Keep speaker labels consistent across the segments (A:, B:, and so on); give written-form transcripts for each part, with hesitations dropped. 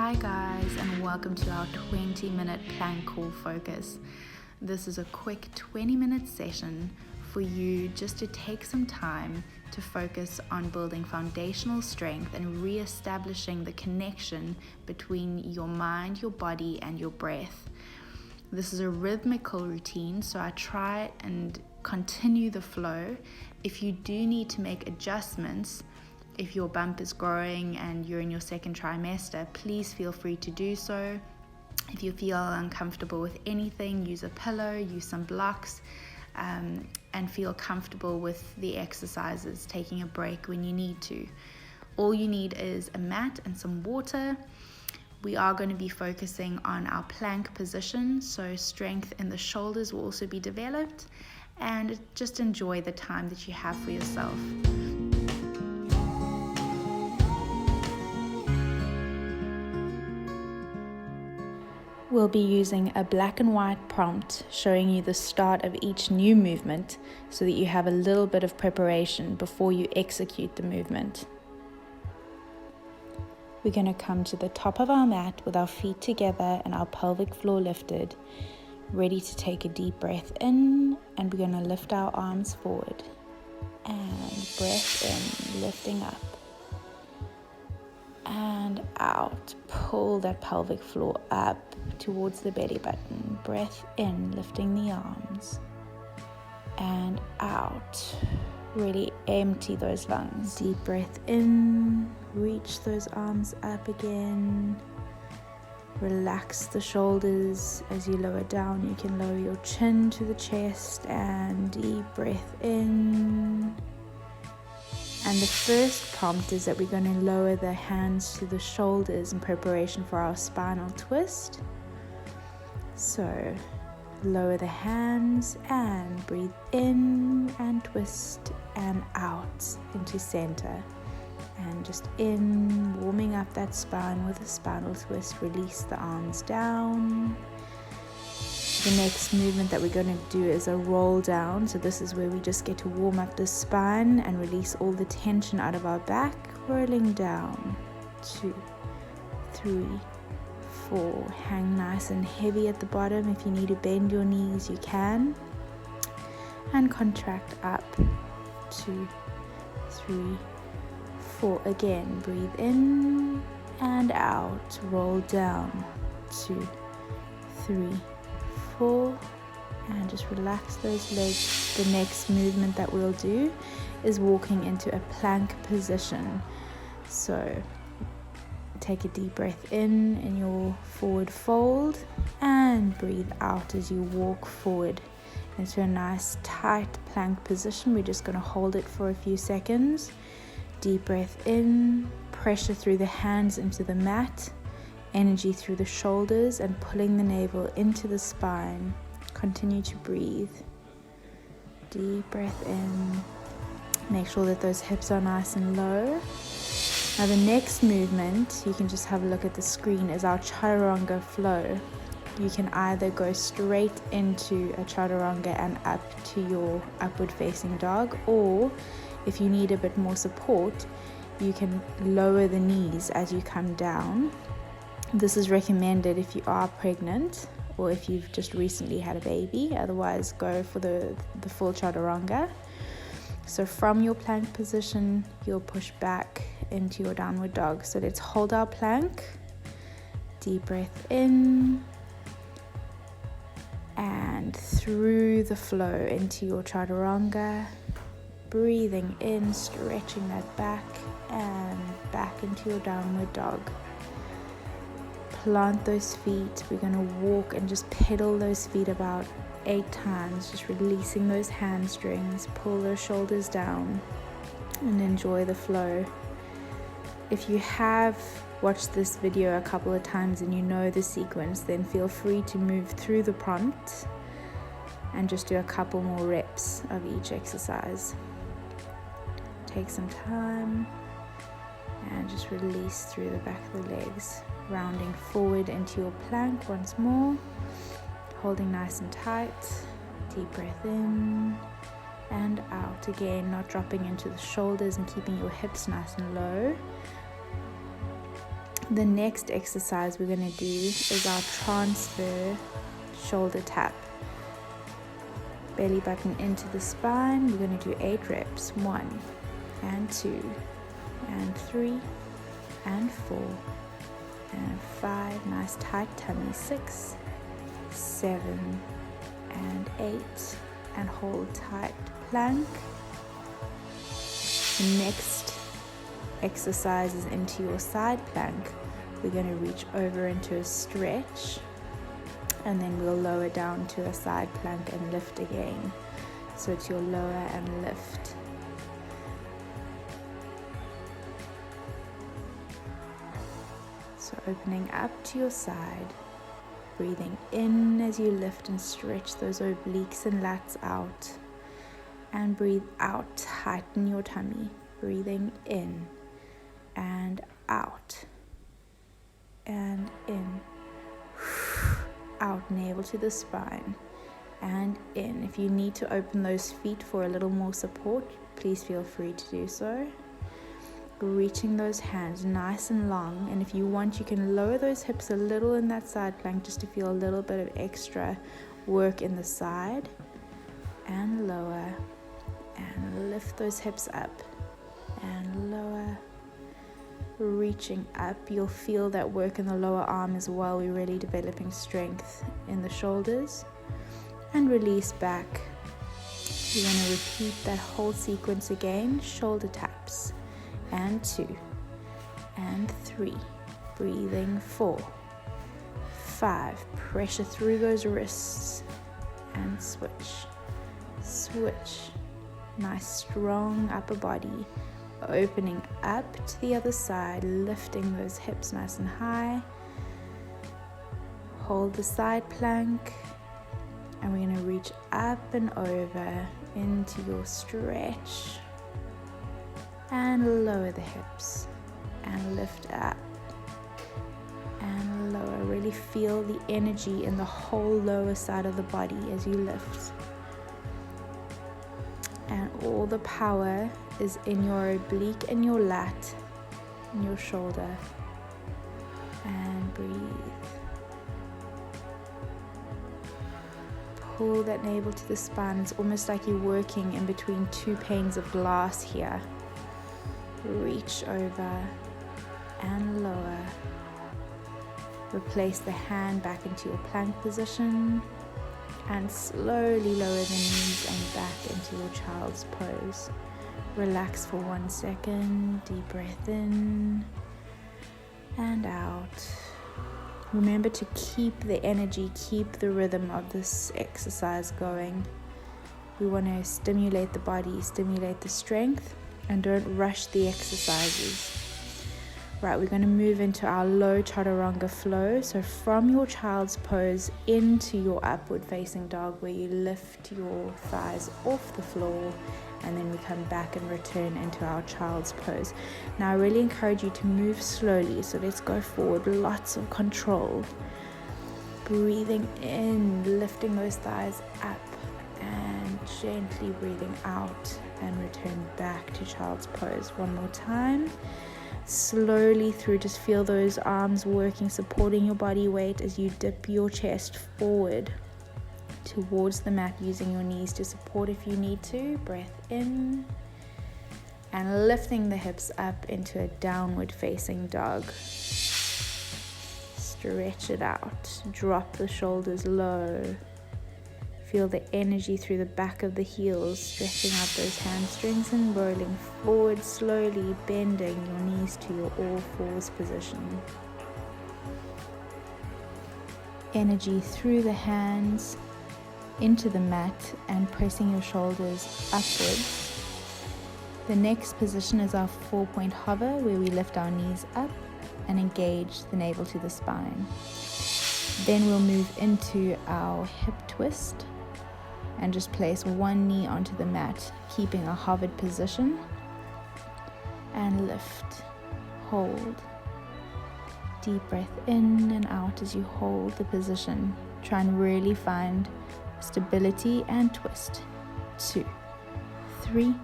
A: Hi guys, and welcome to our 20-minute Plank Core Focus. This is a quick 20-minute session for you just to take some time to focus on building foundational strength and re-establishing the connection between your mind, your body, and your breath. This is a rhythmical routine, so I try and continue the flow. If you do need to make adjustments, if your bump is growing and you're in your second trimester, please feel free to do so. If you feel uncomfortable with anything, use a pillow, use some blocks, and feel comfortable with the exercises, taking a break when you need to. All you need is a mat and some water. We are going to be focusing on our plank position, so strength in the shoulders will also be developed, and just enjoy the time that you have for yourself. We'll be using a black and white prompt showing you the start of each new movement so that you have a little bit of preparation before you execute the movement. We're going to come to the top of our mat with our feet together and our pelvic floor lifted, ready to take a deep breath in, and we're going to lift our arms forward and breath in, lifting up. And out, pull that pelvic floor up towards the belly button. Breath in, lifting the arms. And out, really empty those lungs. Deep breath in, reach those arms up again. Relax the shoulders as you lower down. You can lower your chin to the chest and deep breath in. And the first prompt is that we're going to lower the hands to the shoulders in preparation for our spinal twist. So lower the hands and breathe in and twist and out into center. And just in, warming up that spine with a spinal twist. Release the arms down. The next movement that we're going to do is a roll down. So this is where we just get to warm up the spine and release all the tension out of our back. Rolling down. 2, 3, 4. Hang nice and heavy at the bottom. If you need to bend your knees, you can. And contract up. 2, 3, 4. Again, breathe in and out. Roll down. 2, 3, 4, and just relax those legs. The next movement that we'll do is walking into a plank position. So take a deep breath in your forward fold and breathe out as you walk forward into a nice tight plank position. We're just going to hold it for a few seconds. Deep breath in, pressure through the hands into the mat. Energy through the shoulders and pulling the navel into the spine. Continue to breathe. Deep breath in. Make sure that those hips are nice and low. Now the next movement, you can just have a look at the screen, is our Chaturanga Flow. You can either go straight into a Chaturanga and up to your upward facing dog, or if you need a bit more support, you can lower the knees as you come down. This is recommended if you are pregnant or if you've just recently had a baby. Otherwise, go for the full Chaturanga. So from your plank position, you'll push back into your downward dog. So let's hold our plank. Deep breath in. And through the flow into your Chaturanga. Breathing in, stretching that back and back into your downward dog. Plant those feet. We're going to walk and just pedal those feet about 8 times, just releasing those hamstrings. Pull those shoulders down and enjoy the flow. If you have watched this video a couple of times and you know the sequence, then feel free to move through the prompt and just do a couple more reps of each exercise. Take some time and just release through the back of the legs. Rounding forward into your plank once more, holding nice and tight. Deep breath in and out. Again, not dropping into the shoulders and keeping your hips nice and low. The next exercise we're going to do is our transfer shoulder tap. Belly button into the spine. We're going to do 8 reps. 1 and 2 and 3 and 4 and 5. Nice tight tummy. 6, 7 and 8. And hold tight. Plank. The next exercise is into your side plank. We're going to reach over into a stretch, and then we'll lower down to a side plank and lift again. So it's your lower and lift. So opening up to your side, breathing in as you lift and stretch those obliques and lats out, and breathe out, tighten your tummy, breathing in and out and in, out, navel to the spine and in. If you need to open those feet for a little more support, please feel free to do so. Reaching those hands nice and long, and if you want, you can lower those hips a little in that side plank just to feel a little bit of extra work in the side, and lower and lift those hips up and lower. Reaching up, you'll feel that work in the lower arm as well. We're really developing strength in the shoulders. And release back. You're going to repeat that whole sequence again. Shoulder taps. And 2 and 3. Breathing 4, 5. Pressure through those wrists and switch. Nice strong upper body. Opening up to the other side, lifting those hips nice and high. Hold the side plank, and we're going to reach up and over into your stretch, and lower the hips and lift up and lower. Really feel the energy in the whole lower side of the body as you lift, and all the power is in your oblique and your lat and your shoulder. And breathe. Pull that navel to the spine. It's almost like you're working in between 2 panes of glass here. Reach over and lower. Replace the hand back into your plank position, and slowly lower the knees and back into your child's pose. Relax for 1 second. Deep breath in and out. Remember to keep the energy, keep the rhythm of this exercise going. We want to stimulate the body, stimulate the strength, and don't rush the exercises. Right, we're going to move into our low Chaturanga Flow. So from your child's pose into your upward facing dog, where you lift your thighs off the floor, and then we come back and return into our child's pose. Now I really encourage you to move slowly, so let's go forward. Lots of control. Breathing in, lifting those thighs up, and gently breathing out and return back to child's pose. One more time. Slowly through, just feel those arms working, supporting your body weight as you dip your chest forward towards the mat, using your knees to support if you need to. Breath in and lifting the hips up into a downward facing dog. Stretch it out, drop the shoulders low. Feel the energy through the back of the heels, stretching out those hamstrings and rolling forward, slowly bending your knees to your all fours position. Energy through the hands into the mat and pressing your shoulders upwards. The next position is our 4-point hover, where we lift our knees up and engage the navel to the spine. Then we'll move into our hip twist and just place one knee onto the mat, keeping a hovered position, and lift, hold. Deep breath in and out as you hold the position. Try and really find stability and twist. 2, 3,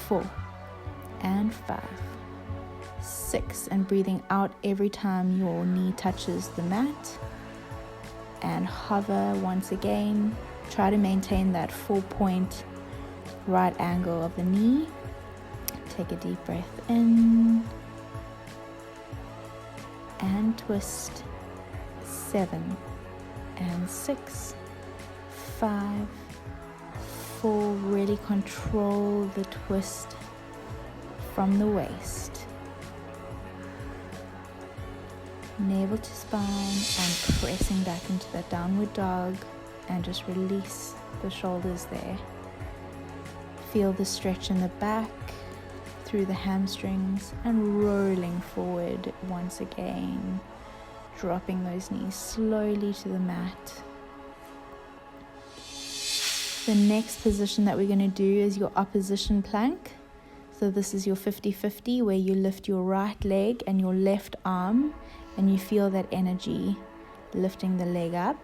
A: 4, and 5, 6, and breathing out every time your knee touches the mat. And hover once again. Try to maintain that 4-point right angle of the knee. Take a deep breath in and twist. 7 and 6, 5, 4. Really control the twist from the waist. Navel to spine, and pressing back into that downward dog, and just release the shoulders there. Feel the stretch in the back through the hamstrings, and rolling forward once again, dropping those knees slowly to the mat. The next position that we're going to do is your opposition plank. So this is your 50-50, where you lift your right leg and your left arm, and you feel that energy lifting the leg up.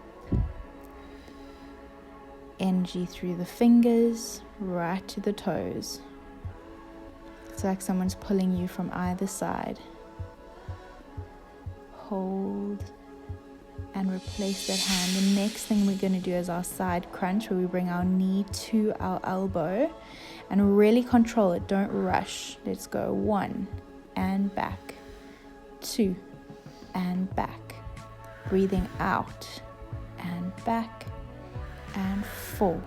A: Energy through the fingers, right to the toes. It's like someone's pulling you from either side. Hold and replace that hand. The next thing we're going to do is our side crunch, where we bring our knee to our elbow and really control it. Don't rush. Let's go. 1 and back, 2 and back, breathing out and back, and 4.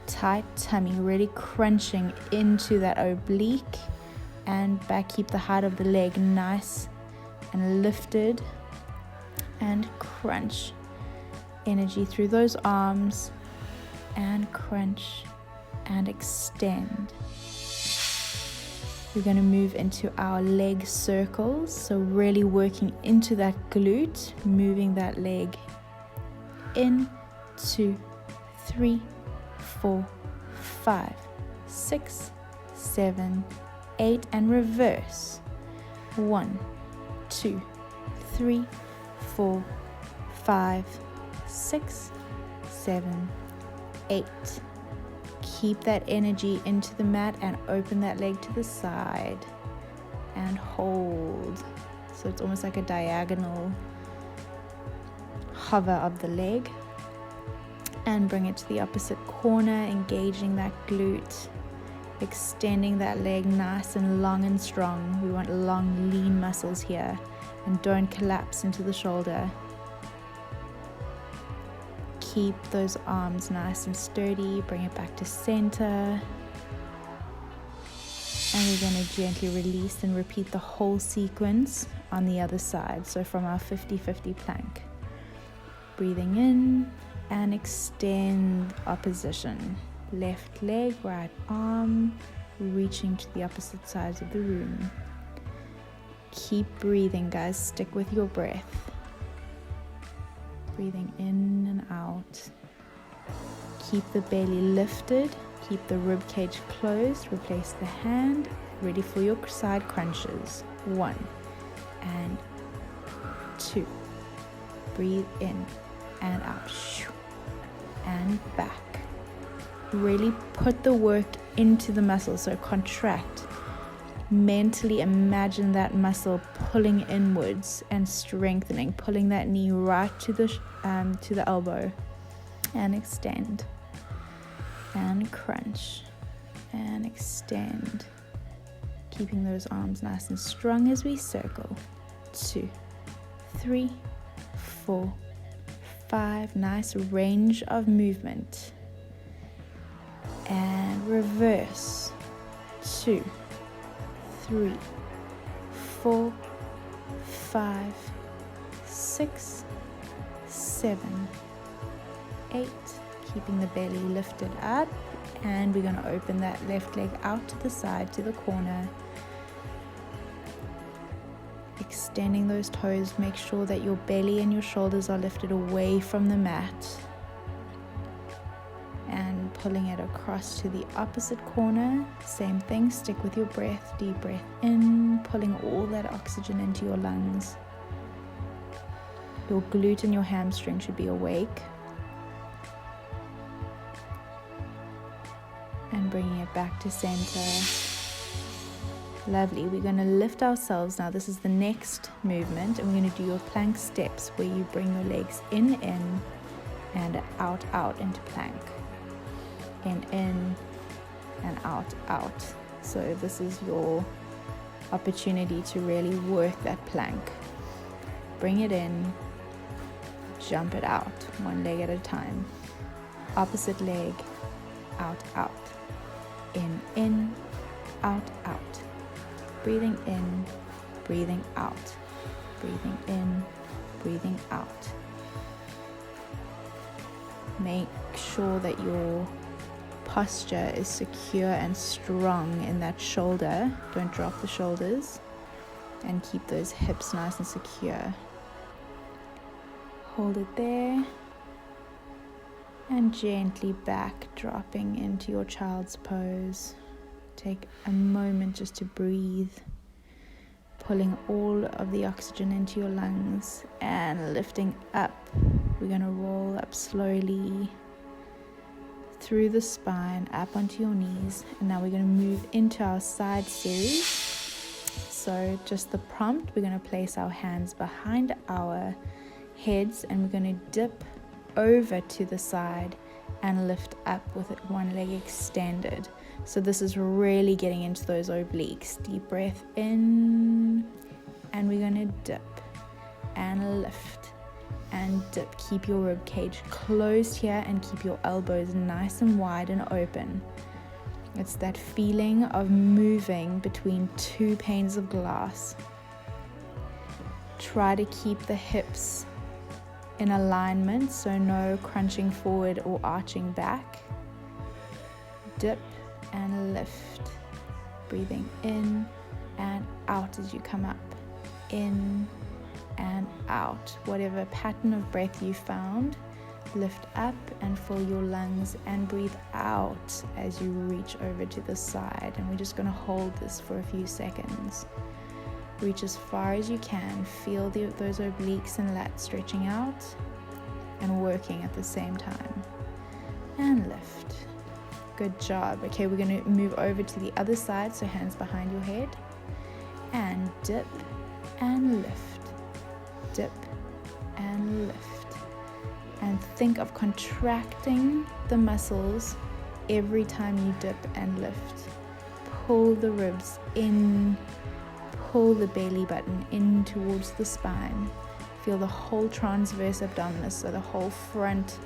A: Tight tummy, really crunching into that oblique and back. Keep the height of the leg nice and lifted, and crunch. Energy through those arms, and crunch and extend. We're going to move into our leg circles, so really working into that glute, moving that leg in. 2, 3, 4, 5, 6, 7, 8, and reverse. 1, 2, 3, 4, 5, 6, 7, 8. Keep that energy into the mat and open that leg to the side and hold. So it's almost like a diagonal hover of the leg. And bring it to the opposite corner, engaging that glute, extending that leg nice and long and strong. We want long, lean muscles here, and don't collapse into the shoulder. Keep those arms nice and sturdy. Bring it back to center. And we're going to gently release and repeat the whole sequence on the other side. So from our 50-50 plank. Breathing in and extend opposition. Left leg, right arm, reaching to the opposite sides of the room. Keep breathing, guys. Stick with your breath. Breathing in and out. Keep the belly lifted. Keep the rib cage closed. Replace the hand. Ready for your side crunches. 1 and 2. Breathe in and out. And back. Really put the work into the muscle, so contract. Mentally imagine that muscle pulling inwards and strengthening, pulling that knee right to the elbow, and extend and crunch and extend, keeping those arms nice and strong as we circle. 2, 3, 4, 5. Nice range of movement. And reverse. 2, 3, 4, 5, 6, 7, 8. Keeping the belly lifted up, and we're going to open that left leg out to the side, to the corner. Extending those toes. Make sure that your belly and your shoulders are lifted away from the mat. And pulling it across to the opposite corner. Same thing, stick with your breath. Deep breath in, pulling all that oxygen into your lungs. Your glute and your hamstring should be awake. And bringing it back to center. Lovely. We're going to lift ourselves now. This is the next movement, and we're going to do your plank steps where you bring your legs in, and out into plank. In, and out. So this is your opportunity to really work that plank. Bring it in, jump it out, one leg at a time. Opposite leg, out. In, out. Breathing in, breathing out. Breathing in, breathing out. Make sure that your posture is secure and strong in that shoulder. Don't drop the shoulders, and keep those hips nice and secure. Hold it there, and gently back, dropping into your child's pose. Take a moment just to breathe, pulling all of the oxygen into your lungs and lifting up. We're going to roll up slowly through the spine, up onto your knees. And now we're going to move into our side series. So just the prompt, we're going to place our hands behind our heads, and we're going to dip over to the side and lift up with one leg extended. So this is really getting into those obliques. Deep breath in, and we're going to dip and lift and dip. Keep your rib cage closed here and keep your elbows nice and wide and open. It's that feeling of moving between two panes of glass. Try to keep the hips in alignment, so no crunching forward or arching back. Dip and lift. Breathing in and out as you come up. In and out. Whatever pattern of breath you found, lift up and fill your lungs, and breathe out as you reach over to the side. And we're just going to hold this for a few seconds. Reach as far as you can. Feel those obliques and lats stretching out and working at the same time. And lift. Good job. Okay, we're going to move over to the other side, so hands behind your head. And dip and lift. Dip and lift. And think of contracting the muscles every time you dip and lift. Pull the ribs in. Pull the belly button in towards the spine. Feel the whole transverse abdominis, so the whole front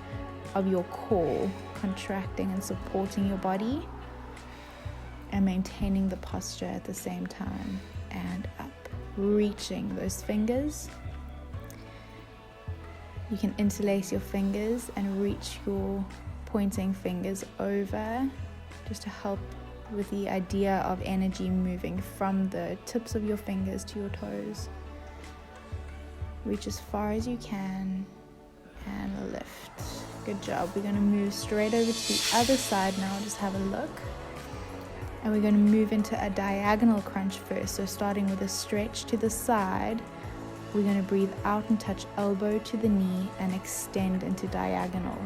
A: of your core contracting and supporting your body, and maintaining the posture at the same time. And up, reaching those fingers. You can interlace your fingers and reach your pointing fingers over, just to help with the idea of energy moving from the tips of your fingers to your toes. Reach as far as you can and lift. Good job. We're going to move straight over to the other side now. Just have a look. And we're going to move into a diagonal crunch first. So starting with a stretch to the side, we're going to breathe out and touch elbow to the knee and extend into diagonal.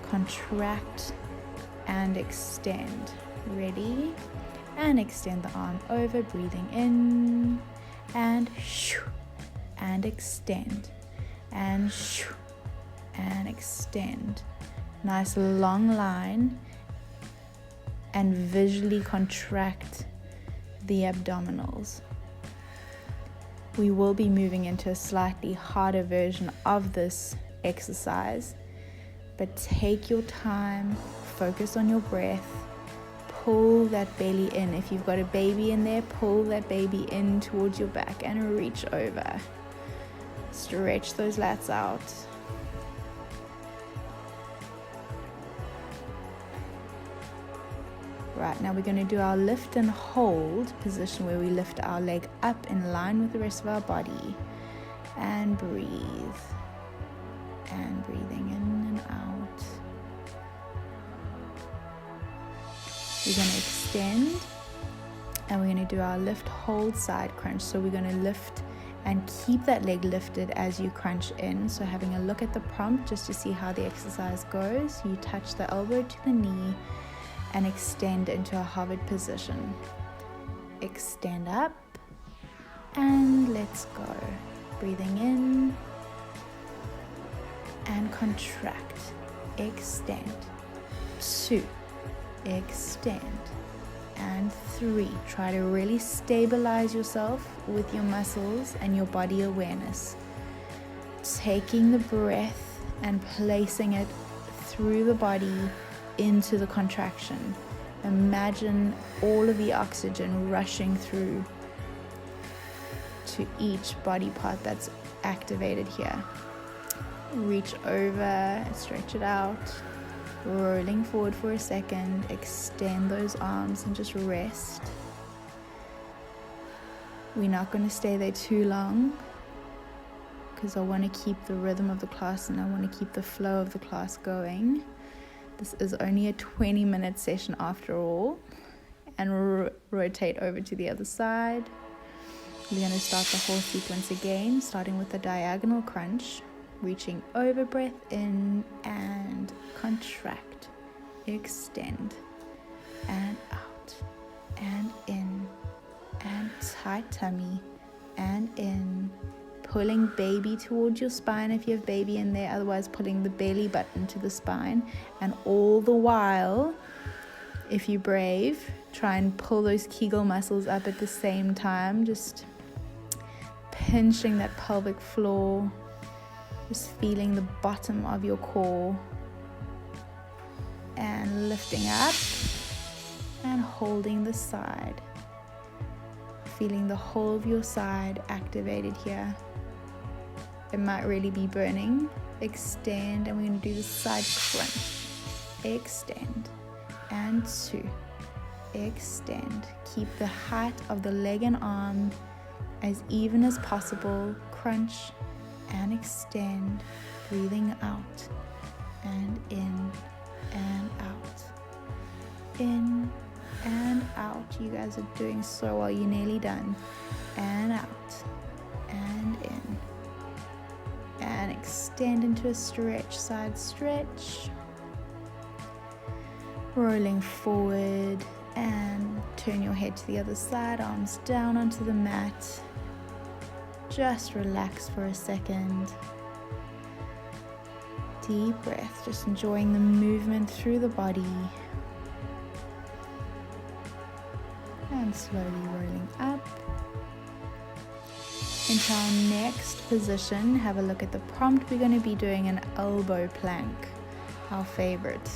A: Contract and extend. Ready? And extend the arm over, breathing in and extend and extend. Nice long line, and visually contract the abdominals. We will be moving into a slightly harder version of this exercise, but take your time, focus on your breath. Pull that belly in. If you've got a baby in there, pull that baby in towards your back and reach over. Stretch those lats out. Right, now we're going to do our lift and hold position, where we lift our leg up in line with the rest of our body. And breathe. And breathing in and out. We're going to extend, and we're going to do our lift, hold, side crunch. So we're going to lift and keep that leg lifted as you crunch in. So having a look at the prompt just to see how the exercise goes. You touch the elbow to the knee and extend into a hovered position. extend up, and let's go. Breathing in and contract, extend, 2, extend, and 3. Try to really stabilize yourself with your muscles and your body awareness. Taking the breath and placing it through the body into the contraction. Imagine all of the oxygen rushing through to each body part that's activated here. Reach over, stretch it out, rolling forward for a second, extend those arms and just rest. We're not going to stay there too long because I want to keep the rhythm of the class and I want to keep the flow of the class going. This is only a 20-minute session after all, and rotate over to the other side. We're going to start the whole sequence again, starting with the diagonal crunch. Reaching over, breath in and contract, extend and out and in and tight tummy and in, pulling baby towards your spine if you have baby in there, otherwise pulling the belly button to the spine, and all the while, if you're brave, try and pull those Kegel muscles up at the same time, just pinching that pelvic floor. Just feeling the bottom of your core and lifting up and holding the side. Feeling the whole of your side activated here. It might really be burning. Extend, and we're going to do the side crunch. Extend and 2. Extend. Keep the height of the leg and arm as even as possible. Crunch and extend, breathing out and in and out, in and out. You guys are doing so well. You're nearly done. And out and in and extend into a stretch, side stretch, rolling forward and turn your head to the other side, arms down onto the mat. Just relax for a second. Deep breath, just enjoying the movement through the body. And slowly rolling up. Into our next position, have a look at the prompt. We're going to be doing an elbow plank, our favorite.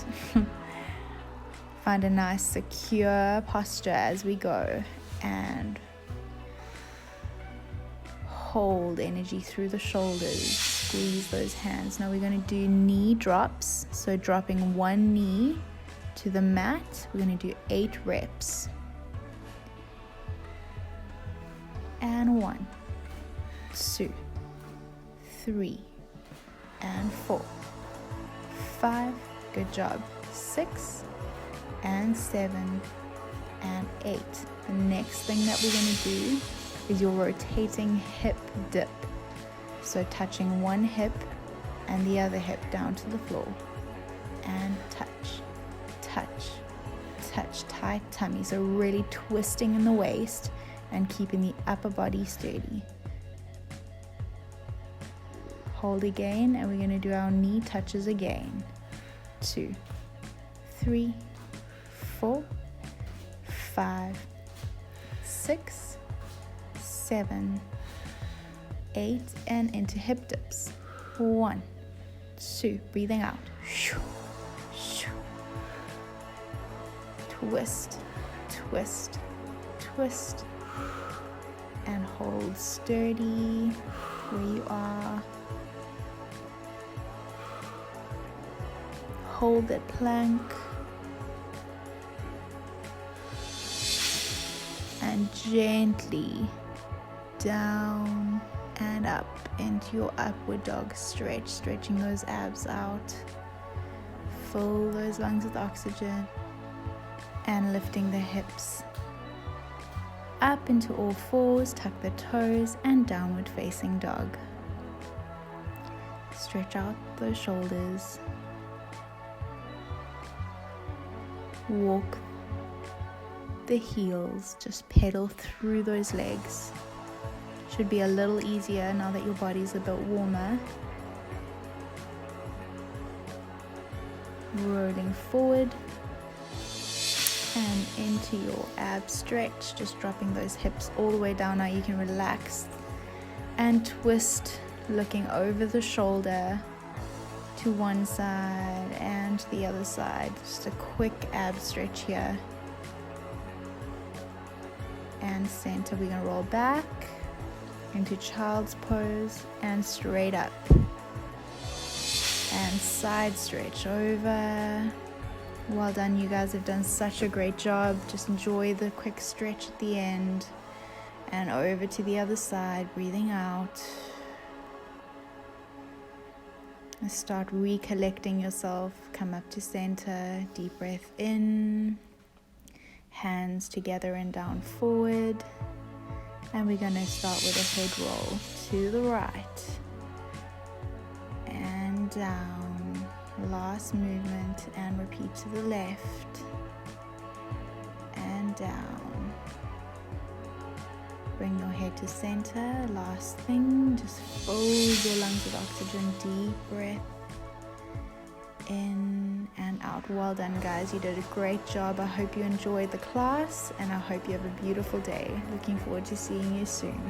A: Find a nice secure posture as we go and hold energy through the shoulders, squeeze those hands. Now we're going to do knee drops, so dropping one knee to the mat. We're going to do 8 reps. And 1, 2, 3, and 4, 5, good job, 6, and 7, and 8. The next thing that we're going to do is your rotating hip dip. So touching one hip and the other hip down to the floor. And touch, touch, touch, tight tummy. So really twisting in the waist and keeping the upper body steady. Hold again, and we're going to do our knee touches again. 2, 3, 4, 5, 6, 7, 8, and into hip dips. 1, 2, breathing out. Twist, twist, twist, and hold sturdy where you are. Hold that plank and gently down and up into your upward dog stretch, stretching those abs out. Fill those lungs with oxygen and lifting the hips up into all fours, tuck the toes, and downward facing dog. Stretch out those shoulders. Walk the heels, just pedal through those legs. Should be a little easier now that your body's a bit warmer. Rolling forward and into your ab stretch, just dropping those hips all the way down. Now you can relax and twist, looking over the shoulder to one side and the other side. Just a quick ab stretch here. And center, we're gonna roll back into child's pose and straight up. And side stretch over. Well done, you guys have done such a great job. Just enjoy the quick stretch at the end. And over to the other side, breathing out. And start recollecting yourself. Come up to center, deep breath in. Hands together and down forward. And we're going to start with a head roll to the right. And down. Last movement, and repeat to the left. And down. Bring your head to center. Last thing, just fill your lungs with oxygen. Deep breath in and out. Well done, guys. You did a great job. I hope you enjoyed the class, and I hope you have a beautiful day. Looking forward to seeing you soon.